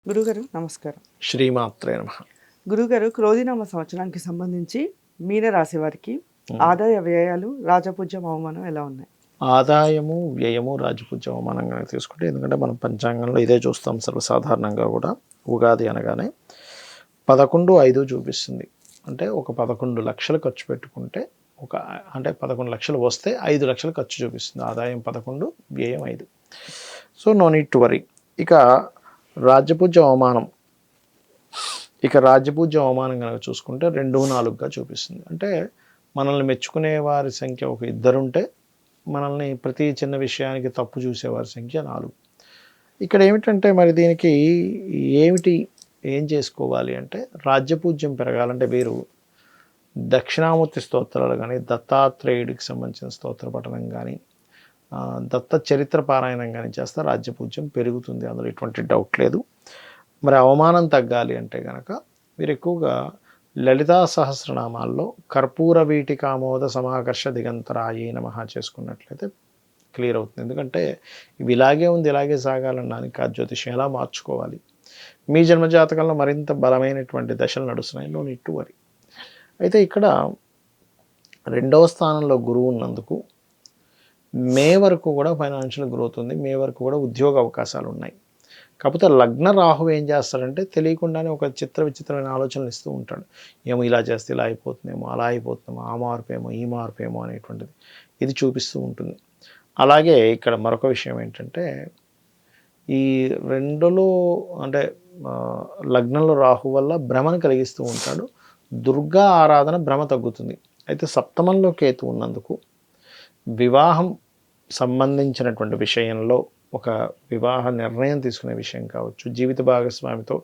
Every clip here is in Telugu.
గురుగారు నమస్కారం. శ్రీమాత్రే నమః. గురుగారు, క్రోధినామ సంవత్సరానికి సంబంధించి మీనరాశి వారికి ఆదాయ వ్యయాలు, రాజపూజ్యం, అవమానం ఎలా ఉన్నాయి? ఆదాయము, వ్యయము, రాజపూజ్యం, అవమానంగా తీసుకుంటే, ఎందుకంటే మనం పంచాంగంలో ఇదే చూస్తాం సర్వసాధారణంగా కూడా. ఉగాది అనగానే 11,5 చూపిస్తుంది. అంటే ఒక 11 లక్షలు ఖర్చు పెట్టుకుంటే అంటే 11 లక్షలు వస్తే 5 లక్షలు ఖర్చు చూపిస్తుంది. ఆదాయం 11, వ్యయం 5. So no need to worry. ఇక రాజ్యపూజ్యం, అవమానం. రాజ్యపూజ్యం, అవమానం కనుక చూసుకుంటే 2, 4గా చూపిస్తుంది. అంటే మనల్ని మెచ్చుకునే వారి సంఖ్య ఒక ఇద్దరుంటే, మనల్ని ప్రతి చిన్న విషయానికి తప్పు చూసేవారి సంఖ్య 4. ఇక్కడ ఏమిటంటే మరి దీనికి ఏం చేసుకోవాలి అంటే, రాజ్యపూజ్యం పెరగాలంటే వీరు దక్షిణామూర్తి స్తోత్రాలు కానీ, దత్తాత్రేయుడికి సంబంధించిన స్తోత్ర పఠనం కానీ, దత్త చరిత్ర పారాయణం కానీ చేస్తే రాజ్యపూజ్యం పెరుగుతుంది. అందులో ఎటువంటి డౌట్ లేదు. మరి అవమానం తగ్గాలి అంటే కనుక మీరు ఎక్కువగా లలితా సహస్రనామాల్లో కర్పూర వీటికామోద సమాకర్ష దిగంతరాయే నమః చేసుకున్నట్లయితే క్లియర్ అవుతుంది. ఎందుకంటే ఇవి ఇలాగే ఉంది, ఇలాగే సాగాలనడానికి ఆ జ్యోతిష్యం ఎలా మార్చుకోవాలి. మీ జన్మజాతకంలో మరింత బలమైనటువంటి దశలు నడుస్తున్నాయి. No need to worry. అయితే ఇక్కడ 2వ స్థానంలో గురువు ఉన్నందుకు మే వరకు కూడా ఫైనాన్షియల్ గ్రోత్ ఉంది. మే వరకు కూడా ఉద్యోగ అవకాశాలు ఉన్నాయి. కాకపోతే లగ్న రాహు ఏం చేస్తాడంటే తెలియకుండానే ఒక విచిత్రమైన ఆలోచనలు ఇస్తూ ఉంటాడు. ఏమో ఇలా చేస్తే ఇలా అయిపోతుందేమో, అలా అయిపోతుందేమో, ఆ మార్పు ఏమో, ఈ మార్పు ఏమో అనేటువంటిది ఇది చూపిస్తూ ఉంటుంది. అలాగే ఇక్కడ మరొక విషయం ఏంటంటే, ఈ 2లో అంటే లగ్నంలో రాహు వల్ల భ్రమను కలిగిస్తూ ఉంటాడు. దుర్గా ఆరాధన భ్రమ తగ్గుతుంది. అయితే సప్తమంలో కేతు ఉన్నందుకు వివాహం సంబంధించినటువంటి విషయంలో ఒక వివాహ నిర్ణయం తీసుకునే విషయం కావచ్చు, జీవిత భాగస్వామితో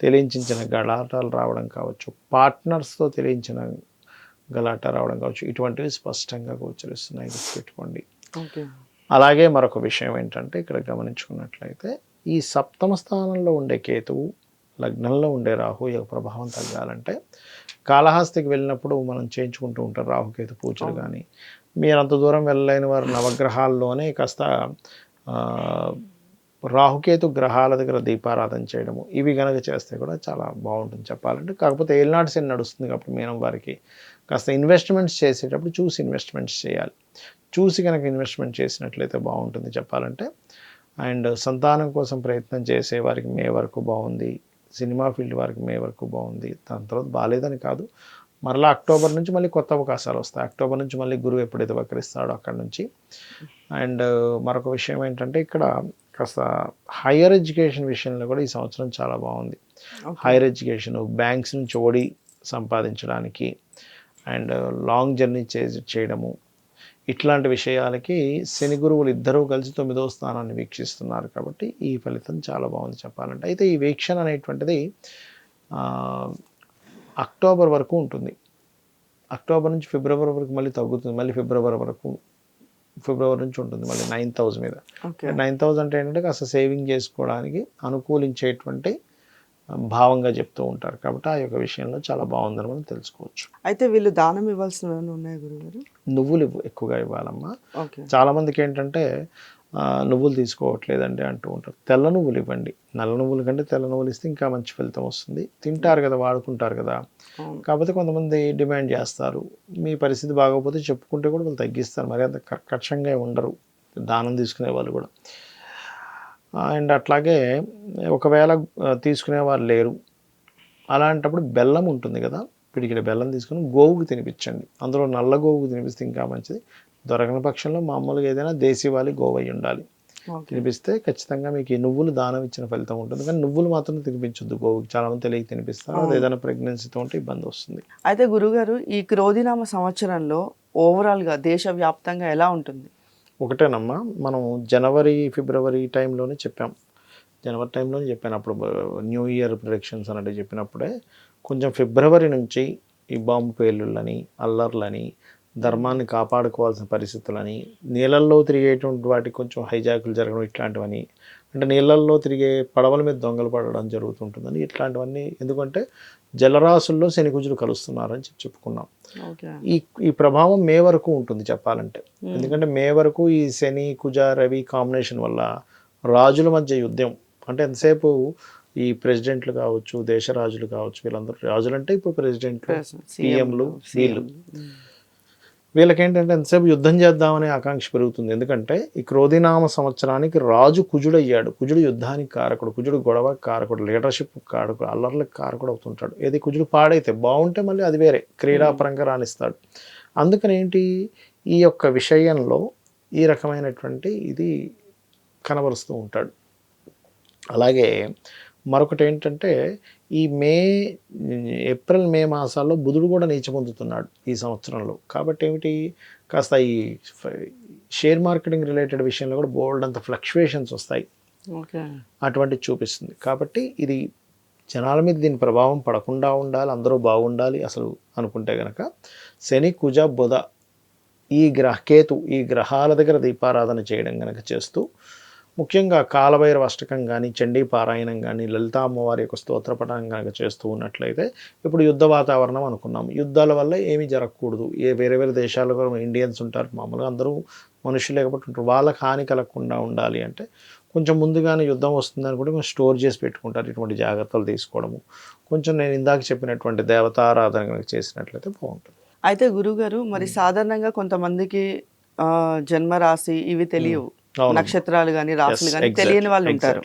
తెలియించిన గలాటాలు రావడం కావచ్చు, పార్ట్నర్స్తో తెలియించిన గలాట రావడం కావచ్చు, ఇటువంటివి స్పష్టంగా గోచరిస్తున్నాయి. గుర్తుపెట్టుకోండి. అలాగే మరొక విషయం ఏంటంటే, ఇక్కడ గమనించుకున్నట్లయితే ఈ సప్తమ స్థానంలో ఉండే కేతువు, లగ్నంలో ఉండే రాహు యొక్క ప్రభావం తగ్గాలంటే కాళహస్తికి వెళ్ళినప్పుడు మనం చేయించుకుంటూ ఉంటారు రాహుకేతు పూజలు. కానీ మీరు అంత దూరం వెళ్ళలేని వారు నవగ్రహాల్లోనే కాస్త రాహుకేతు గ్రహాల దగ్గర దీపారాధన చేయడము, ఇవి కనుక చేస్తే కూడా చాలా బాగుంటుంది చెప్పాలంటే. కాకపోతే ఏలినాటి శని నడుస్తుంది కాబట్టి మీనం వారికి కాస్త ఇన్వెస్ట్మెంట్స్ చేసేటప్పుడు చూసి ఇన్వెస్ట్మెంట్స్ చేయాలి. చూసి కనుక ఇన్వెస్ట్మెంట్ చేసినట్లయితే బాగుంటుంది చెప్పాలంటే. అండ్ సంతానం కోసం ప్రయత్నం చేసే వారికి మే వరకు బాగుంది. సినిమా ఫీల్డ్ వారికి మే వరకు బాగుంది. దాని తర్వాత బాగాలేదని కాదు, మరలా అక్టోబర్ నుంచి మళ్ళీ కొత్త అవకాశాలు వస్తాయి. అక్టోబర్ నుంచి మళ్ళీ గురువు ఎప్పుడైతే వక్రిస్తాడో అక్కడి నుంచి. అండ్ మరొక విషయం ఏంటంటే, ఇక్కడ కాస్త హైయర్ ఎడ్యుకేషన్ విషయంలో కూడా ఈ సంవత్సరం చాలా బాగుంది. హైయర్ ఎడ్యుకేషన్, బ్యాంక్స్ నుంచి ఓడి సంపాదించడానికి అండ్ లాంగ్ జర్నీ చేయడము, ఇట్లాంటి విషయాలకి శని గురువులు ఇద్దరూ కలిసి 9వ స్థానాన్ని వీక్షిస్తున్నారు కాబట్టి ఈ ఫలితం చాలా బాగుంది చెప్పాలంటే. అయితే ఈ వీక్షణ అనేటువంటిది అక్టోబర్ వరకు ఉంటుంది. అక్టోబర్ నుంచి ఫిబ్రవరి వరకు మళ్ళీ తగ్గుతుంది. మళ్ళీ ఫిబ్రవరి నుంచి ఉంటుంది మళ్ళీ 9th house మీద. 9th house అంటే ఏంటంటే కాస్త సేవింగ్ చేసుకోవడానికి అనుకూలించేటువంటి భావంగా చెప్తూ ఉంటారు. కాబట్టి ఆ యొక్క విషయంలో చాలా బాగుందని మనం తెలుసుకోవచ్చు. అయితే వీళ్ళు దానం ఇవ్వాల్సినవి ఉన్నాయి గురుగారు? నువ్వులు ఎక్కువగా ఇవ్వాలమ్మా. చాలామందికి ఏంటంటే నువ్వులు తీసుకోవట్లేదండి అంటూ ఉంటారు. తెల్ల నువ్వులు ఇవ్వండి. నల్ల నువ్వుల కంటే తెల్ల నువ్వులు ఇస్తే ఇంకా మంచి ఫలితం వస్తుంది. తింటారు కదా, వాడుకుంటారు కదా. కాకపోతే కొంతమంది డిమాండ్ చేస్తారు. మీ పరిస్థితి బాగోకపోతే చెప్పుకుంటే కూడా వాళ్ళు తగ్గిస్తారు. మరి అంత కర్కశంగా ఉండరు దానం తీసుకునే వాళ్ళు కూడా. అండ్ అట్లాగే ఒకవేళ తీసుకునేవారు లేరు, అలాంటప్పుడు బెల్లం ఉంటుంది కదా, పిడికిల బెల్లం తీసుకుని గోవుకు తినిపించండి. అందులో నల్ల గోవుకు తినిపిస్తే ఇంకా మంచిది. దొరకని పక్షంలో మామూలుగా ఏదైనా దేశీవాలి గోవై ఉండాలి. తినిపిస్తే ఖచ్చితంగా మీకు ఈ నువ్వులు దానం ఇచ్చిన ఫలితం ఉంటుంది. కానీ నువ్వులు మాత్రం తినిపించొద్దు గోవుకి. చాలామంది తెలియక తినిపిస్తారు. అది ఏదైనా ప్రెగ్నెన్సీతో ఉంటే ఇబ్బంది వస్తుంది. అయితే గురుగారు, ఈ క్రోధినామ సంవత్సరంలో ఓవరాల్గా దేశవ్యాప్తంగా ఎలా ఉంటుంది? ఒకటేనమ్మా, మనం జనవరి ఫిబ్రవరి టైంలోనే చెప్పాం. జనవరి టైంలోనే చెప్పాను. అప్పుడు న్యూ ఇయర్ ప్రొడిక్షన్స్ అన్నట్టు చెప్పినప్పుడే కొంచెం ఫిబ్రవరి నుంచి ఈ బాంబు పేలుళ్ళని, అల్లర్లని, ధర్మాన్ని కాపాడుకోవాల్సిన పరిస్థితులని, నీళ్ళల్లో తిరిగేటువంటి వాటికి కొంచెం హైజాకులు జరగడం, ఇట్లాంటివన్నీ, అంటే నీళ్ళల్లో తిరిగే పడవల మీద దొంగలు పడడం జరుగుతుంటుందని, ఇట్లాంటివన్నీ. ఎందుకంటే జలరాశుల్లో శని కుజులు కలుస్తున్నారని చెప్పుకున్నాం. ఈ ప్రభావం మే వరకు ఉంటుంది చెప్పాలంటే. ఎందుకంటే మే వరకు ఈ శని కుజ రవి కాంబినేషన్ వల్ల రాజుల మధ్య యుద్ధం అంటే ఎంతసేపు ఈ ప్రెసిడెంట్లు కావచ్చు, దేశ రాజులు కావచ్చు, వీళ్ళందరూ రాజులు అంటే ఇప్పుడు ప్రెసిడెంట్లు, పిఎంలు, వీళ్ళు వీళ్ళకేంటంటే ఎంతసేపు యుద్ధం చేద్దామనే ఆకాంక్ష పెరుగుతుంది. ఎందుకంటే ఈ క్రోధినామ సంవత్సరానికి రాజు కుజుడు అయ్యాడు. కుజుడు యుద్ధానికి కారకుడు, కుజుడు గొడవకి కారకుడు, లీడర్షిప్ కారకుడు, అల్లర్లకు కారకుడు అవుతుంటాడు. ఏది కుజుడు పాడైతే బాగుంటే మళ్ళీ అది వేరే క్రీడాపరంగా రాణిస్తాడు. అందుకని ఏంటి ఈ యొక్క విషయంలో ఈ రకమైనటువంటి ఇది కనబరుస్తూ ఉంటాడు. అలాగే మరొకటి ఏంటంటే ఈ ఏప్రిల్ మే మాసాల్లో బుధుడు కూడా నీచ పొందుతున్నాడు ఈ సంవత్సరంలో. కాబట్టి ఏమిటి కాస్త ఈ షేర్ మార్కెటింగ్ రిలేటెడ్ విషయంలో కూడా బోల్డ్ అంత ఫ్లక్చువేషన్స్ వస్తాయి, అటువంటిది చూపిస్తుంది. కాబట్టి ఇది జనాల మీద దీని ప్రభావం పడకుండా ఉండాలి, అందరూ బాగుండాలి అసలు అనుకుంటే కనుక శని, కుజ, బుధ కేతు ఈ గ్రహాల దగ్గర దీపారాధన చేయడం కనుక చేస్తూ, ముఖ్యంగా కాలభైరవ అష్టకం కానీ, చండీ పారాయణం కానీ, లలితా అమ్మవారి యొక్క స్తోత్రపఠనం కనుక చేస్తూ ఉన్నట్లయితే, ఇప్పుడు యుద్ధ వాతావరణం అనుకున్నాం, యుద్ధాల వల్ల ఏమీ జరగకూడదు. వేరే వేరే దేశాల్లో కూడా ఇండియన్స్ ఉంటారు, మామూలుగా అందరూ మనుషులు కాబట్టి ఉంటారు, వాళ్ళకి హాని కలగకుండా ఉండాలి అంటే కొంచెం ముందుగానే యుద్ధం వస్తుందని కూడా కొంచెం స్టోర్ చేసి పెట్టుకుంటారు. ఇటువంటి జాగ్రత్తలు తీసుకోవడము కొంచెం నేను ఇందాక చెప్పినటువంటి దేవతారాధన కనుక చేసినట్లయితే బాగుంటుంది. అయితే గురుగారు మరి సాధారణంగా కొంతమందికి జన్మరాశి ఇవి తెలియవు, నక్షత్రాలు కానీ రాశులు కానీ తెలియని వాళ్ళు ఉంటారు.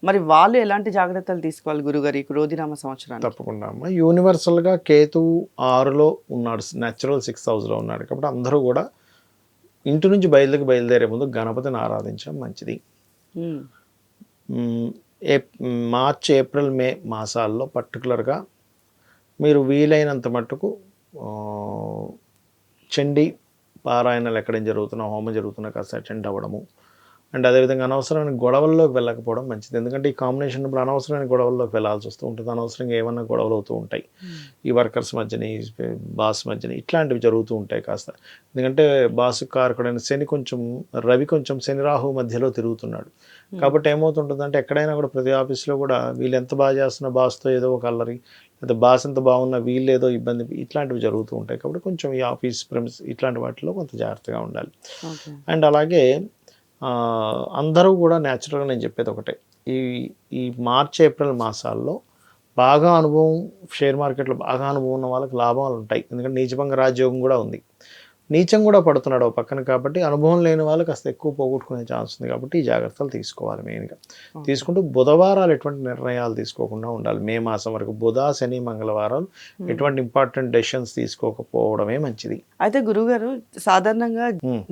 మరి వాళ్ళు ఎలాంటి జాగ్రత్తలు తీసుకోవాలి గురుగారు ఈ క్రోధినామ సంవత్సరానికి? తప్పకుండా అమ్మ, యూనివర్సల్గా కేతు 6లో ఉన్నాడు, న్యాచురల్ 6th హౌస్లో ఉన్నాడు. కాబట్టి అందరూ కూడా ఇంటి నుంచి బయలుదేరే ముందు గణపతిని ఆరాధించడం మంచిది. మార్చ్, ఏప్రిల్, మే మాసాల్లో పర్టికులర్గా మీరు వీలైనంత మట్టుకు చండీ పారాయణాలు ఎక్కడేం జరుగుతున్నా, హోమం జరుగుతున్నా కాస్త అటెండ్ అవ్వడము. అండ్ అదేవిధంగా అనవసరమైన గొడవల్లోకి వెళ్ళకపోవడం మంచిది. ఎందుకంటే ఈ కాంబినేషన్ ఇప్పుడు అనవసరమైన గొడవల్లోకి వెళ్ళాల్సి వస్తూ ఉంటుంది, అనవసరంగా ఏమన్నా గొడవలు అవుతూ ఉంటాయి ఈ వర్కర్స్ మధ్యని, బాస్ మధ్యని, ఇట్లాంటివి జరుగుతూ ఉంటాయి కాస్త. ఎందుకంటే బాసు కారకుడైన శని రవి కొంచెం శని రాహు మధ్యలో తిరుగుతున్నాడు. కాబట్టి ఏమవుతుంటుందంటే ఎక్కడైనా కూడా ప్రతి ఆఫీస్లో కూడా వీళ్ళు ఎంత బాగా చేస్తున్న బాస్తో ఏదో ఒక అల్లరి, లేదా బాస్ ఎంత బాగున్నా వీళ్ళు ఏదో ఇబ్బంది, ఇట్లాంటివి జరుగుతూ ఉంటాయి. కాబట్టి కొంచెం ఈ ఆఫీస్ ప్రెమిస్ ఇట్లాంటి వాటిలో కొంత జాగ్రత్తగా ఉండాలి. అండ్ అలాగే అందరూ కూడా న్యాచురల్గా నేను చెప్పేది ఒకటే, ఈ మార్చ్, ఏప్రిల్ మాసాల్లో బాగా అనుభవం, షేర్ మార్కెట్లో బాగా అనుభవం ఉన్న వాళ్ళకి లాభాలు ఉంటాయి. ఎందుకంటే నీచభంగ రాజయోగం కూడా ఉంది, నీచం కూడా పడుతున్నాడు ఒక పక్కన. కాబట్టి అనుభవం లేని వాళ్ళు కాస్త ఎక్కువ పోగొట్టుకునే ఛాన్స్ ఉంది. కాబట్టి ఈ జాగ్రత్తలు తీసుకోవాలి మెయిన్గా. తీసుకుంటూ బుధవారాలు ఎటువంటి నిర్ణయాలు తీసుకోకుండా ఉండాలి. మే మాసం వరకు బుధ, శని, మంగళవారాలు ఎటువంటి ఇంపార్టెంట్ డెసిషన్స్ తీసుకోకపోవడమే మంచిది. అయితే గురుగారు సాధారణంగా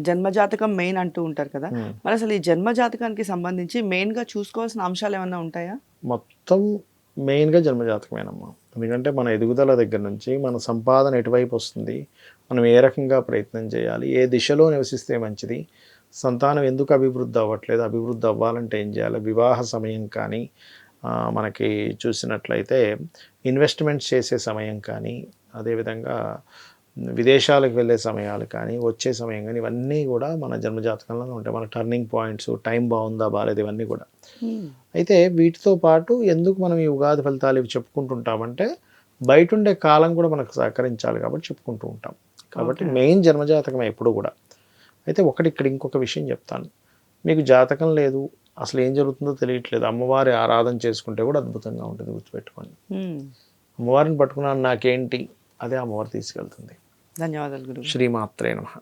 జన్మజాతకం మెయిన్ అంటూ ఉంటారు కదా, మరి అసలు ఈ జన్మజాతకానికి సంబంధించి మెయిన్గా చూసుకోవాల్సిన అంశాలు ఏమైనా ఉంటాయా? మొత్తం మెయిన్గా జన్మజాతకమేనమ్మా. ఎందుకంటే మన ఎదుగుదల దగ్గర నుంచి మన సంపాదన ఎటువైపు వస్తుంది, మనం ఏ రకంగా ప్రయత్నం చేయాలి, ఏ దిశలో నివసిస్తే మంచిది, సంతానం ఎందుకు అభివృద్ధి అవ్వట్లేదు, అభివృద్ధి అవ్వాలంటే ఏం చేయాలి, వివాహ సమయం కానీ, మనకి చూసినట్లయితే ఇన్వెస్ట్మెంట్స్ చేసే సమయం కానీ, అదేవిధంగా విదేశాలకు వెళ్ళే సమయాలు కానీ, వచ్చే సమయం కానీ, ఇవన్నీ కూడా మన జన్మజాతకంలో ఉంటాయి. మన టర్నింగ్ పాయింట్స్, టైం బాగుందా బాగాలేదు, ఇవన్నీ కూడా. అయితే వీటితో పాటు ఎందుకు మనం ఈ ఉగాది ఫలితాలు ఇవి చెప్పుకుంటుంటామంటే బయట ఉండే కాలం కూడా మనకు సహకరించాలి కాబట్టి చెప్పుకుంటూ ఉంటాం. కాబట్టి మెయిన్ జన్మజాతకమే ఎప్పుడు కూడా. అయితే ఇక్కడ ఇంకొక విషయం చెప్తాను, మీకు జాతకం లేదు, అసలు ఏం జరుగుతుందో తెలియట్లేదు, అమ్మవారి ఆరాధన చేసుకుంటే కూడా అద్భుతంగా ఉంటుంది, గుర్తుపెట్టుకోండి. అమ్మవారిని పట్టుకున్నాను నాకేంటి, అదే అమ్మవారు తీసుకెళ్తుంది. ధన్యవాదాలు గురు. శ్రీమాత్రే నమః.